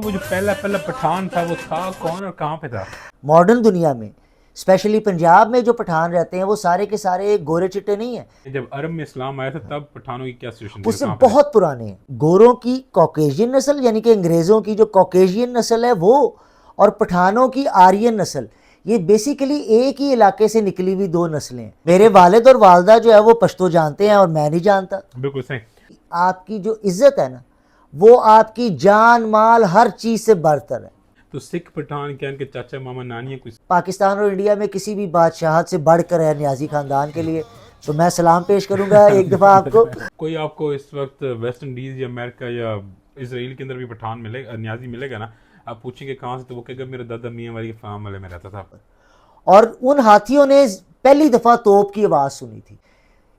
वो जो पहला पहला पठान था वो था कौन और कहाँ पे था? मॉडर्न दुनिया में स्पेशली पंजाब में जो पठान रहते हैं वो सारे के सारे गोरे चिट्टे नहीं हैं। जब अरब में इस्लाम आया था तब पठानों की क्या सिचुएशन थी, उससे कहाँ पे थे? बहुत पुराने हैं। गोरों की कॉकेशियन नस्ल यानी कि अंग्रेज़ों की जो कॉकेशियन नस्ल है वो, और पठानों की आर्यन नस्ल, ये बेसिकली एक ही इलाके से निकली हुई दो नस्लें हैं। मेरे वालिद और वालदा जो है वो पश्तो जानते हैं और मैं नहीं जानता। बिल्कुल सही। आपकी जो इज्जत है ना, वो आपकी जान माल हर चीज़ से बरतर है। तो सिख पठान क्या इनके चाचा मामा नानी है कुछ? पाकिस्तान और इंडिया में किसी भी बादशाहत से बढ़कर है न्याजी खानदान के लिए, तो मैं सलाम पेश करूंगा एक दफ़ा आपको। कोई आपको इस वक्त वेस्ट इंडीज या अमेरिका या इसराइल के अंदर भी पठान मिलेगा, न्याजी मिलेगा ना, आप पूछेंगे कहाँ से, तो वो कहेगा मेरे दादा मियाँ वाली फार्म वाले में रहता था। और उन हाथियों ने पहली दफ़ा तोप की आवाज़ सुनी थी।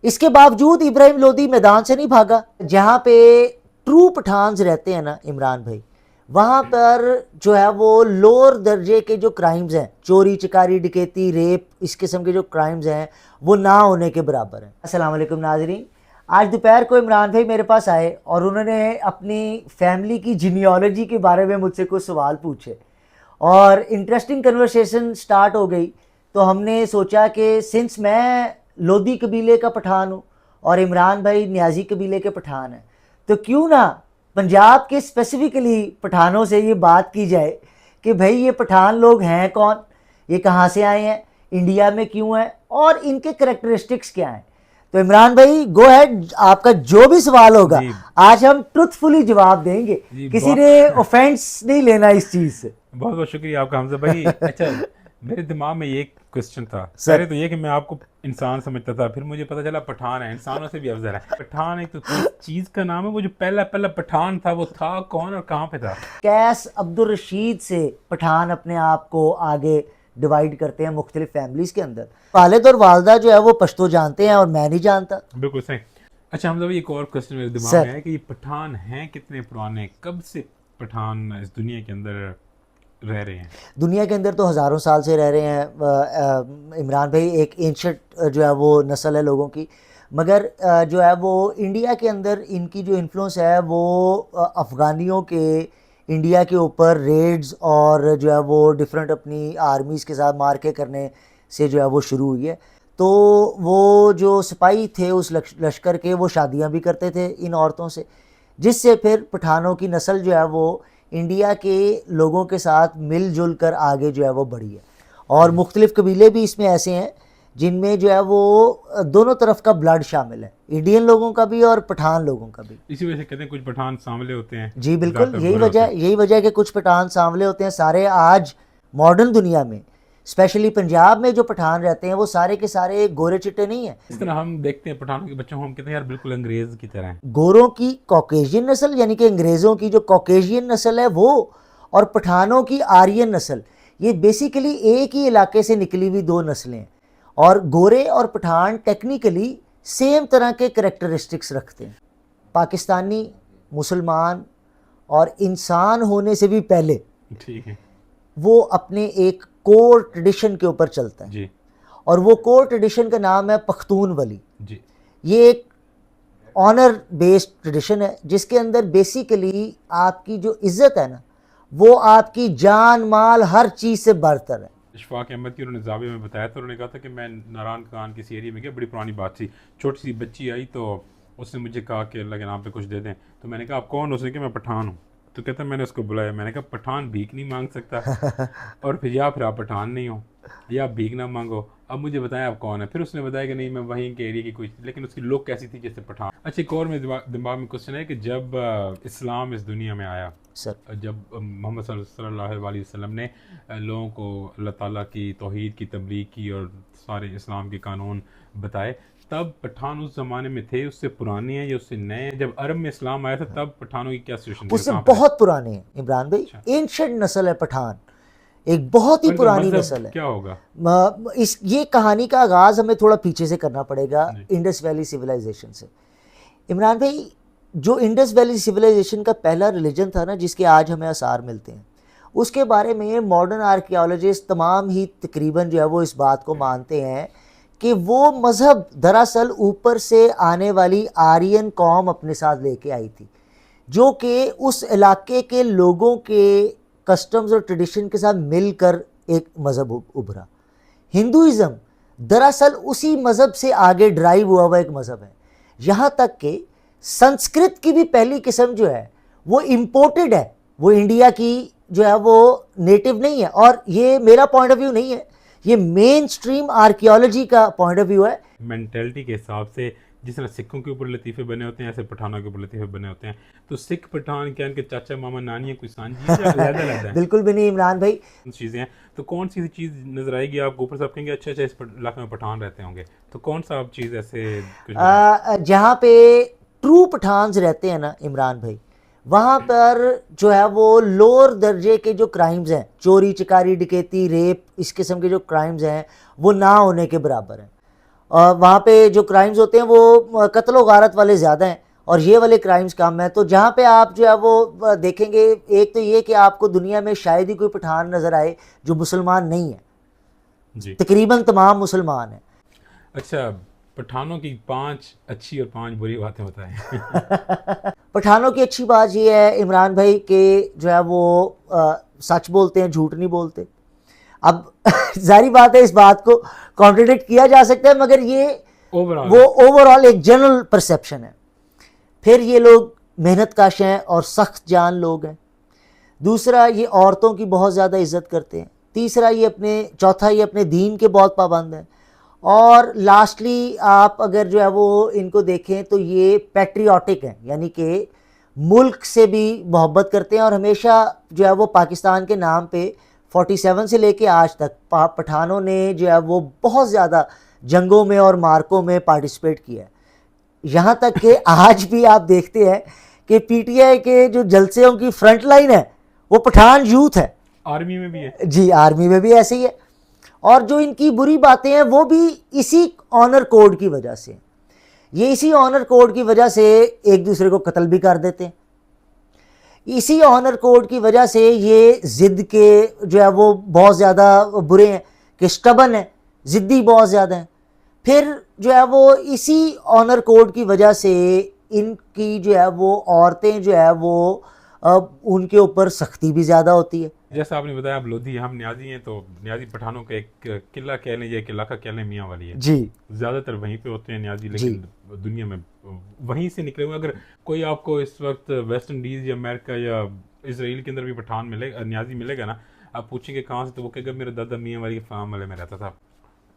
इसके बावजूद इब्राहिम लोदी मैदान से नहीं भागा। जहाँ पे ट्रू पठान्स रहते हैं ना इमरान भाई, वहाँ पर जो है वो लोअर दर्जे के जो क्राइम्स हैं, चोरी चकारी डकैती रेप, इस किस्म के जो क्राइम्स हैं वो ना होने के बराबर हैं। अस्सलाम वालेकुम नाज़रीन, आज दोपहर को इमरान भाई मेरे पास आए और उन्होंने अपनी फैमिली की जीनियोलॉजी के बारे में मुझसे कुछ सवाल पूछे और इंटरेस्टिंग कन्वर्सेशन स्टार्ट हो गई। तो हमने सोचा कि सिंस मैं लोधी कबीले का पठान हूँ और इमरान भाई न्याजी कबीले के पठान हैं, तो क्यों ना पंजाब के स्पेसिफिकली पठानों से ये बात की जाए कि भाई ये पठान लोग हैं कौन, ये कहाँ से आए हैं, इंडिया में क्यों हैं और इनके करेक्टरिस्टिक्स क्या हैं। तो इमरान भाई गो हैड, आपका जो भी सवाल होगा आज हम ट्रुथफुली जवाब देंगे, किसी ने ऑफेंस नहीं लेना इस चीज़ से। बहुत बहुत शुक्रिया आपका हमजा भाई। अच्छा, मेरे दिमाग में ये क्वेश्चन था सर। पहले तो ये कि मैं आपको इंसान समझता था, फिर मुझे पता चला पठान है, इंसानों से भी अफजल है। पठान एक तो चीज का नाम है, वो जो पहला पहला पठान था वो था कौन और कहाँ पे था? कैस अब्दुल रशीद से पठान अपने आप को आगे डिवाइड करते हैं मुख्तलिफ फैमिलीज़ के अंदर। वालिद और वालदा जो है वो पश्तो जानते हैं और मैं नहीं जानता। बिल्कुल सही। अच्छा हमजा भाई, एक और क्वेश्चन मेरे दिमाग सर। में है कि ये पठान हैं कितने पुराने, कब से पठान इस दुनिया के अंदर रह रहे हैं? दुनिया के अंदर तो हज़ारों साल से रह रहे हैं इमरान भाई, एक एंशंट जो है वो नस्ल है लोगों की। मगर जो है वो इंडिया के अंदर इनकी जो इन्फ्लुएंस है वो अफ़गानियों के इंडिया के ऊपर रेड्स और जो है वो डिफरेंट अपनी आर्मीज़ के साथ मार के करने से जो है वो शुरू हुई है। तो वो जो सिपाही थे उस लश्कर के, वो शादियां भी करते थे इन औरतों से, जिससे फिर पठानों की नस्ल जो है वो इंडिया के लोगों के साथ मिलजुल कर आगे जो है वो बढ़ी है। और मुख्तलिफ़ कबीले भी इसमें ऐसे हैं जिनमें जो है वो दोनों तरफ का ब्लड शामिल है, इंडियन लोगों का भी और पठान लोगों का भी। इसी वजह से कहते हैं कुछ पठान सांवले होते हैं। जी बिल्कुल, ज़्यादातर गोरे होते हैं। यही वजह है कि कुछ पठान सांवले होते हैं। सारे आज मॉडर्न दुनिया में स्पेशली पंजाब में जो पठान रहते हैं वो सारे के सारे गोरे चिट्टे नहीं हैं। इस तरह हम देखते हैं पठानों के बच्चों को, हम कहते हैं यार बिल्कुल अंग्रेज की तरह हैं। गोरों की कॉकेशियन नस्ल यानी कि अंग्रेज़ों की जो कॉकेशियन नस्ल है वो, और पठानों की आर्यन नस्ल, ये बेसिकली एक ही इलाके से निकली हुई दो नस्लें हैं। और गोरे और पठान टेक्निकली सेम तरह के करेक्टरिस्टिक्स रखते हैं। पाकिस्तानी, मुसलमान और इंसान होने से भी पहले ठीक है वो अपने एक कोर ट्रेडिशन के ऊपर चलता है जी और वो कोर ट्रेडिशन का नाम है पख्तून वली। जी। ये एक ऑनर बेस्ड ट्रेडिशन है जिसके अंदर बेसिकली आपकी जो इज्जत है ना, वो आपकी जान माल हर चीज़ से बरतर है। इशफाक अहमद की उन्होंने जावे में बताया था, उन्होंने कहा था कि मैं नारायण खान किसी एरिया में गया, बड़ी पुरानी बात थी, छोटी सी बच्ची आई तो उसने मुझे कहा कि अल्लाह के नाम पे कुछ दे दें। तो मैंने कहा आप कौन? उसने कहा मैं पठान हूँ। तो कहता मैंने उसको बुलाया, मैंने कहा पठान भीख नहीं मांग सकता, और फिर आप पठान नहीं हो या आप भीख ना मांगो, अब मुझे बताएं आप कौन है। फिर उसने बताया कि नहीं मैं वहीं के एरिया की कोई, लेकिन उसकी लुक कैसी थी जैसे पठान। अच्छा, एक और मेरे दिमाग में क्वेश्चन है कि जब इस्लाम इस दुनिया में आया, सर। जब मोहम्मद सल्लल्लाहु अलैहि वसल्लम ने लोगों को अल्लाह ताला की तौहीद की तबलीग की और सारे इस्लाम के कानून बताए, तब पठान उस ज़माने में थे, उससे पुराने हैं या उससे नए हैं? जब अरब में इस्लाम आया था तब पठानों की क्या सिचुएशन थी, उससे कहाँ पे थे? बहुत पुराने हैं इमरान भाई। अच्छा। एंशंट नस्ल है पठान, एक बहुत ही और इनका पुरानी मजहब नस्ल है। क्या होगा? इस ये कहानी का आगाज़ हमें थोड़ा पीछे से करना पड़ेगा, जी इंडस वैली सिविलाइजेशन से। इमरान भाई, जो इंडस वैली सिविलाइजेशन का पहला रिलीजन था ना जिसके आज हमें आसार मिलते हैं, उसके बारे में मॉडर्न आर्कियोलॉजिस्ट तमाम ही तकरीबन जो है वो इस बात को मानते हैं कि वो मज़हब दरअसल ऊपर से आने वाली आर्यन कौम अपने साथ लेके आई थी, जो कि उस इलाके के लोगों के कस्टम्स और ट्रेडिशन के साथ मिलकर एक मज़हब उभरा। हिंदुइज़्म दरअसल उसी मज़हब से आगे ड्राइव हुआ एक मज़हब है। यहाँ तक कि संस्कृत की भी पहली किस्म जो है वो इम्पोर्टेड है, वो इंडिया की जो है वो नेटिव नहीं है। और ये मेरा पॉइंट ऑफ व्यू नहीं है, ये मेन स्ट्रीम आर्कियोलॉजी का पॉइंट ऑफ व्यू है। मेंटेलिटी के हिसाब से जिस तरह सिखों के ऊपर लतीफ़े बने होते हैं ऐसे पठानों के ऊपर लतीफ़े बने होते हैं। तो सिख पठान क्या इनके चाचा मामा नानी है, कोई सांझी है या अलग-अलग है? बिल्कुल भी नहीं इमरान भाई। चीज़ें हैं तो कौन सी चीज़ नज़र आएगी आपको ऊपर से आप कहेंगे अच्छा अच्छा इस इलाके में पठान रहते होंगे, तो कौन सा आप चीज़ ऐसे कुछ जहाँ पे ट्रू पठान्स रहते हैं ना इमरान भाई, वहाँ पर जो है वो लोअर दर्जे के जो क्राइम्स हैं, चोरी चिकारी डकैती रेप, इस किस्म के जो क्राइम्स हैं वो ना होने के बराबर हैं। और वहाँ पे जो क्राइम्स होते हैं वो कत्ल व गारत वाले ज़्यादा हैं और ये वाले क्राइम्स कम हैं। तो जहाँ पे आप जो है वो देखेंगे, एक तो ये कि आपको दुनिया में शायद ही कोई पठान नज़र आए जो मुसलमान नहीं है, जी। तकरीबन तमाम मुसलमान हैं। अच्छा, पठानों की 5 अच्छी और 5 बुरी बातें बताएं। पठानों की अच्छी बात ये है इमरान भाई कि जो है वो सच बोलते हैं, झूठ नहीं बोलते। अब जारी बात है, इस बात को कॉन्ट्रडिक्ट किया जा सकता है, मगर ये वो ओवरऑल एक जनरल परसेप्शन है। फिर ये लोग मेहनत काश हैं और सख्त जान लोग हैं। दूसरा, ये औरतों की बहुत ज़्यादा इज्जत करते हैं। तीसरा, चौथा ये अपने दीन के बहुत पाबंद हैं। और लास्टली आप अगर जो है वो इनको देखें तो ये पैट्रियाटिक हैं, यानी कि मुल्क से भी मोहब्बत करते हैं। और हमेशा जो है वो पाकिस्तान के नाम पे 47 से लेके आज तक पठानों ने जो है वो बहुत ज़्यादा जंगों में और मार्कों में पार्टिसिपेट किया है। यहाँ तक कि आज भी आप देखते हैं कि पीटीआई के जो जलसेों की फ्रंट लाइन है वो पठान यूथ है। आर्मी में भी है जी, आर्मी में भी ऐसे ही है। और जो इनकी बुरी बातें हैं वो भी इसी ऑनर कोड की वजह से, ये इसी ऑनर कोड की वजह से एक दूसरे को कत्ल भी कर देते हैं। इसी ऑनर कोड की वजह से ये ज़िद के जो है वो बहुत ज़्यादा बुरे हैं कि स्टबन है, ज़िद्दी बहुत ज़्यादा हैं। फिर जो है वो इसी ऑनर कोड की वजह से इनकी जो है वो औरतें जो है वो उनके ऊपर सख्ती भी ज़्यादा होती है। जैसा आपने बताया आप लोधी, हम न्याजी हैं, तो न्याजी पठानों का एक किला कह लें, ये किला का कह लें, मियाँ वाली है जी। ज़्यादातर वहीं पे होते हैं न्याजी, लेकिन दुनिया में वहीं से निकले हुए। अगर कोई आपको इस वक्त वेस्ट इंडीज़ या अमेरिका या इसराइल के अंदर भी पठान मिलेगा, न्याजी मिलेगा ना, आप पूछेंगे कहाँ से, तो वो कहेगा मेरे दादा मियाँ वाली के फार्म वाले में रहता था,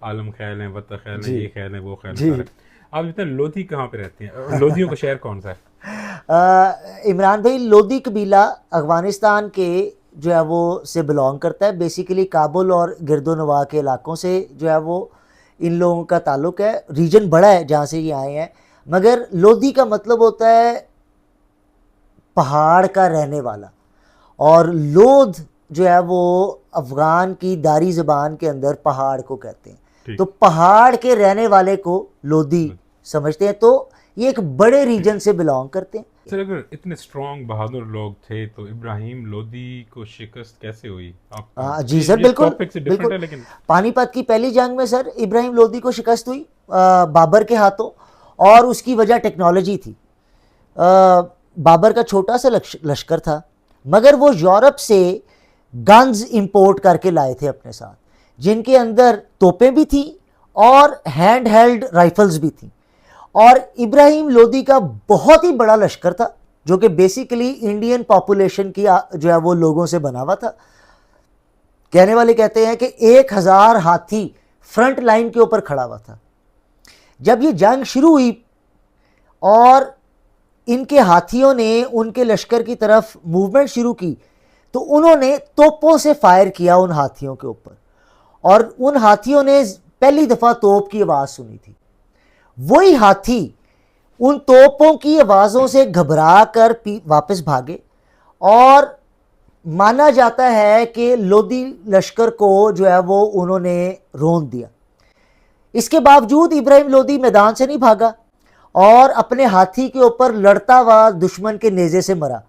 आलम खैल है, वत्ता खैल है, ये खैल है, वो खैल है। आप इतना लोधी कहाँ पे रहते हैं? लोधियों का शहर कौन सा है? इमरान भाई, लोधी कबीला अफ़गानिस्तान के जो है वो से बिलोंग करता है। बेसिकली काबुल और गिरदोनवा के इलाकों से जो है वो इन लोगों का ताल्लुक़ है। रीजन बड़ा है जहाँ से ये आए हैं, मगर लोधी का मतलब होता है पहाड़ का रहने वाला। और लोध जो है वो अफ़गान की दारी ज़बान के अंदर पहाड़ को कहते हैं। तो पहाड़ के रहने वाले को लोधी समझते हैं। तो ये एक बड़े रीजन से बिलोंग करते हैं। सर, अगर इतने स्ट्रॉन्ग बहादुर लोग थे तो इब्राहिम लोदी को शिकस्त कैसे हुई? आप जी सर, बिल्कुल बिल्कुल है, लेकिन पानीपत की पहली जंग में सर इब्राहिम लोदी को शिकस्त हुई बाबर के हाथों, और उसकी वजह टेक्नोलॉजी थी। बाबर का छोटा सा लश्कर था, मगर वो यूरोप से गन्स इंपोर्ट करके लाए थे अपने साथ, जिनके अंदर तोपें भी थी और हैंड हेल्ड राइफल्स भी थी। और इब्राहिम लोदी का बहुत ही बड़ा लश्कर था जो कि बेसिकली इंडियन पॉपुलेशन की जो है वो लोगों से बना हुआ था। कहने वाले कहते हैं कि 1000 हाथी फ्रंट लाइन के ऊपर खड़ा हुआ था। जब ये जंग शुरू हुई और इनके हाथियों ने उनके लश्कर की तरफ मूवमेंट शुरू की, तो उन्होंने तोपों से फायर किया उन हाथियों के ऊपर, और उन हाथियों ने पहली दफ़ा तोप की आवाज़ सुनी थी। वही हाथी उन तोपों की आवाज़ों से घबरा कर वापस भागे, और माना जाता है कि लोदी लश्कर को जो है वो उन्होंने रोन दिया। इसके बावजूद इब्राहिम लोदी मैदान से नहीं भागा और अपने हाथी के ऊपर लड़ता हुआ दुश्मन के नेज़े से मरा।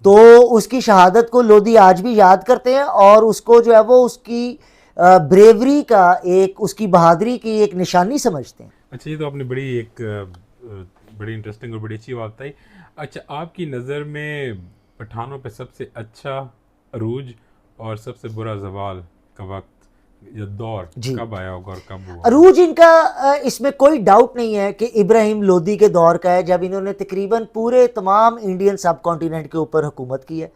तो उसकी शहादत को लोदी आज भी याद करते हैं और उसको जो है वो उसकी ब्रेवरी का, एक उसकी बहादुरी की एक निशानी समझते हैं। अच्छा, ये तो आपने बड़ी एक बड़ी इंटरेस्टिंग और बड़ी अच्छी बात बताई। अच्छा, आपकी नज़र में पठानों पे सबसे अच्छा अरूज और सबसे बुरा ज़वाल का वक्त या दौर जी। कब आया होगा और कब हुआ? अरूज इनका इसमें कोई डाउट नहीं है कि इब्राहिम लोदी के दौर का है, जब इन्होंने तकरीबन पूरे तमाम इंडियन सब कॉन्टिनेंट के ऊपर हुकूमत की है।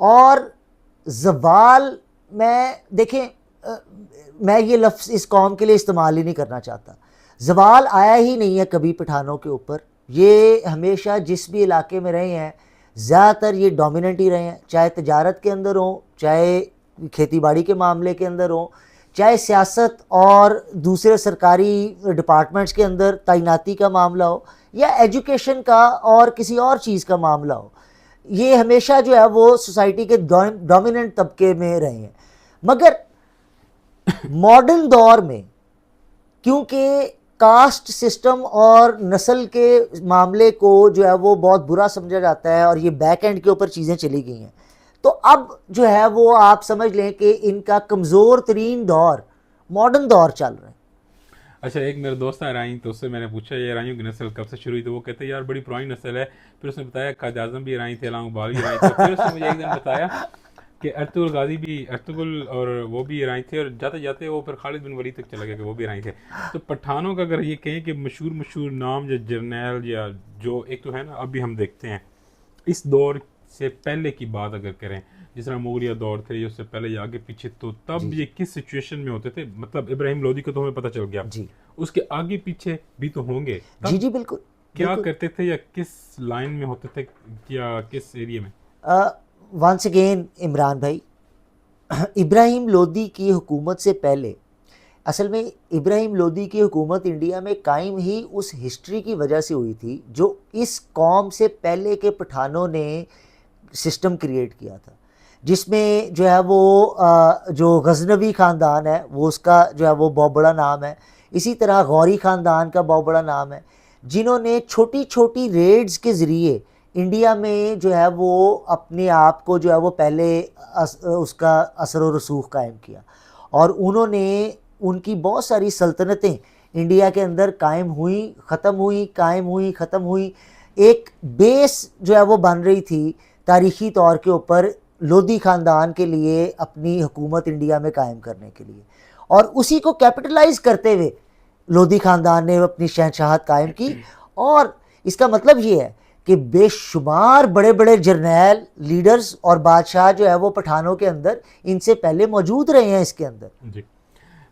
और जवाल में देखें, मैं ये लफ्ज़ इस कौम के लिए इस्तेमाल ही नहीं करना चाहता। जवाल आया ही नहीं है कभी पठानों के ऊपर। ये हमेशा जिस भी इलाके में रहे हैं ज़्यादातर ये डोमिनेंट ही रहे हैं, चाहे तजारत के अंदर हो, चाहे खेती बाड़ी के मामले के अंदर हो, चाहे सियासत और दूसरे सरकारी डिपार्टमेंट्स के अंदर तैनाती का मामला हो, या एजुकेशन का और किसी और चीज़ का मामला हो। ये हमेशा जो है वो सोसाइटी के डोमिनेंट तबके में रहे हैं। मगर मॉडर्न दौर में क्योंकि कास्ट सिस्टम और नस्ल के मामले को जो है वो बहुत बुरा समझा जाता है और ये बैक एंड के ऊपर चीज़ें चली गई हैं, तो अब जो है वो आप समझ लें कि इनका कमज़ोर तरीन दौर मॉडर्न दौर चल रहा है। अच्छा, एक मेरा दोस्त है ईरानी, तो उससे मैंने पूछा ये ईरानियों की नस्ल कब से शुरू हुई, तो वो कहते हैं यार बड़ी पुरानी नस्ल है। फिर उसने बताया कायद आज़म भी ईरानी थे, अलामा बाल भी ईरानी थे। फिर उसने मुझे एक दिन बताया कि अर्तुगरुल गाजी भी, अर्तुगरुल और वो भी ईरानी थे, और जाते जाते वो फिर खालिद बिन वलीद तक चला गया कि वो भी ईरानी थे। तो पठानों का अगर ये कहें कि मशहूर मशहूर नाम या जर्नैल या जो एक तो है ना, अभी हम देखते हैं इस दौर से पहले की बात अगर करें, जिस तरह मुगलिया दौर थे, उससे पहले या आगे पीछे, तो तब ये किस सिचुएशन में होते थे? मतलब इब्राहिम लोदी को तो हमें पता चल गया जी उसके आगे पीछे भी तो होंगे, जी तब जी बिल्कुल। क्या करते थे या किस लाइन में होते थे या किस एरिया में? वंस अगेन इमरान भाई, इब्राहिम लोदी की हुकूमत से पहले, असल में इब्राहिम लोदी की हुकूमत इंडिया में कायम ही उस हिस्ट्री की वजह से हुई थी जो इस कौम से पहले के पठानों ने सिस्टम क्रिएट किया था, जिसमें जो है वो जो गजनवी ख़ानदान है वो उसका जो है वो बहुत बड़ा नाम है। इसी तरह गौरी ख़ानदान का बहुत बड़ा नाम है, जिन्होंने छोटी छोटी रेड्स के ज़रिए इंडिया में जो है वो अपने आप को जो है वो पहले उसका असर व रसूख कायम किया। और उन्होंने उनकी बहुत सारी सल्तनतें इंडिया के अंदर कायम हुई, ख़त्म हुई, कायम हुई, ख़त्म हुई। एक बेस जो है वो बन रही थी तारीख़ी तौर के ऊपर लोदी ख़ानदान के लिए अपनी हुकूमत इंडिया में कायम करने के लिए, और उसी को कैपिटलाइज़ करते हुए लोदी ख़ानदान ने अपनी शहंशाहत कायम की। और इसका मतलब ये है कि बेशुमार बड़े बड़े जर्नैल, लीडर्स और बादशाह जो है वो पठानों के अंदर इनसे पहले मौजूद रहे हैं इसके अंदर। जी,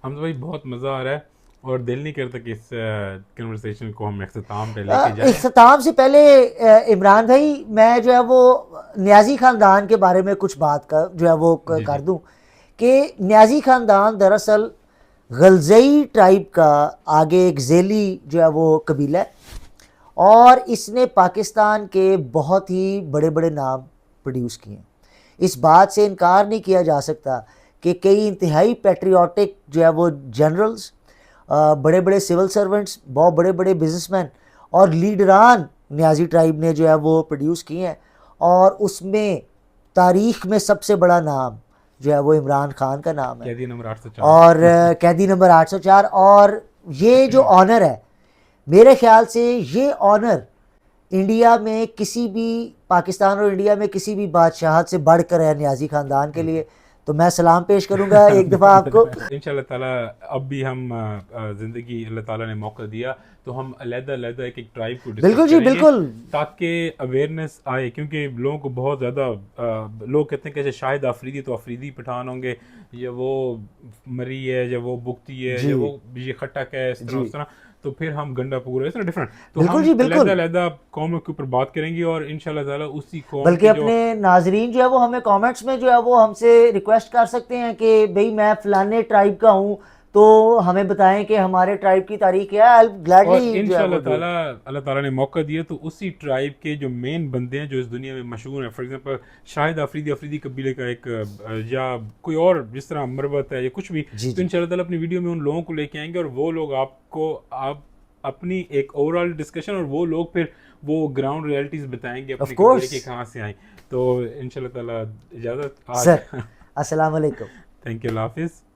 हम तो भाई बहुत मज़ा आ रहा है और दिल नहीं करता कि इस कन्वर्सेशन को हम इख्तिताम पे लेके जाएं। इख्तिताम से पहले इमरान भाई, मैं जो है वो न्याजी ख़ानदान के बारे में कुछ बात कर जो है वो जी कर जी दूं कि न्याजी ख़ानदान दरअसल गलजई ट्राइब का आगे एक ज़ेली जो है वो कबीला है, और इसने पाकिस्तान के बहुत ही बड़े बड़े नाम प्रोड्यूस किए हैं। इस बात से इनकार नहीं किया जा सकता कि कई इंतहाई पैट्रियाटिक जो है वो जनरल्स, बड़े बड़े सिविल सर्वेंट्स, बहुत बड़े बड़े बिजनेसमैन और लीडरान न्याजी ट्राइब ने जो है वो प्रोड्यूस किए हैं। और उसमें तारीख़ में सबसे बड़ा नाम जो है वो इमरान खान का नाम है, कैदी नंबर 804 और कैदी नंबर 804। और ये जो ऑनर है, मेरे ख्याल से ये ऑनर इंडिया में किसी भी, पाकिस्तान और इंडिया में किसी भी बादशाहत से बढ़कर है न्याजी ख़ानदान के लिए। तो मैं सलाम पेश करूंगा एक दफ़ा आपको। इंशाल्लाह ताला अब भी हम ज़िंदगी अल्लाह ताला ने मौका दिया तो हम अलग-अलग एक ट्राइब को डिस्कस बिल्कुल जी करेंगे, बिल्कुल। ताकि अवेयरनेस आए, क्योंकि लोगों को बहुत ज़्यादा लोग कहते हैं कि जैसे शाहिद आफरीदी तो आफरीदी पठान होंगे, या वो मरी है, या वो बुख्ती है, जी या वो ये खट्टक है, इस तरह जी उस तरह, तो फिर हम गंडा पूरा इस तरह डिफरेंट, तो बिल्कुल हम जी बिल्कुल। अलग-अलग कौमों के ऊपर बात करेंगे और इंशाल्लाह ताला उसी कौम बल्कि की जो अपने नाजरीन जो है वो हमें कमेंट्स में जो है वो हमसे रिक्वेस्ट कर सकते हैं कि भाई मैं फलाने ट्राइब का हूँ, तो हमें बताएं कि हमारे ट्राइब की तारीख क्या है। और ग्लैडली जो है इंशाल्लाह वो ताला अल्लाह ताला ने मौका दिया तो उसी ट्राइब के जो मेन बंदे हैं जो इस दुनिया में मशहूर हैं, फॉर एग्जांपल शाहिद आफरीदी कबीले का एक या कोई और जिस तरह मरवत है या कुछ भी, जी तो जी इंशाल्लाह ताला अपनी वीडियो में उन लोगों को लेके आएंगे और वो लोग आपको आप अपनी एक ओवरऑल डिस्कशन, और वो लोग फिर वो ग्राउंड रियलिटीज बताएंगे ऑफ अपने कबीले कोर्स के कहाँ से आए। तो इंशाल्लाह ताला इजाज़त आज। सर, अस्सलाम वालेकुम। थैंक यू, अल्लाह हाफिज़।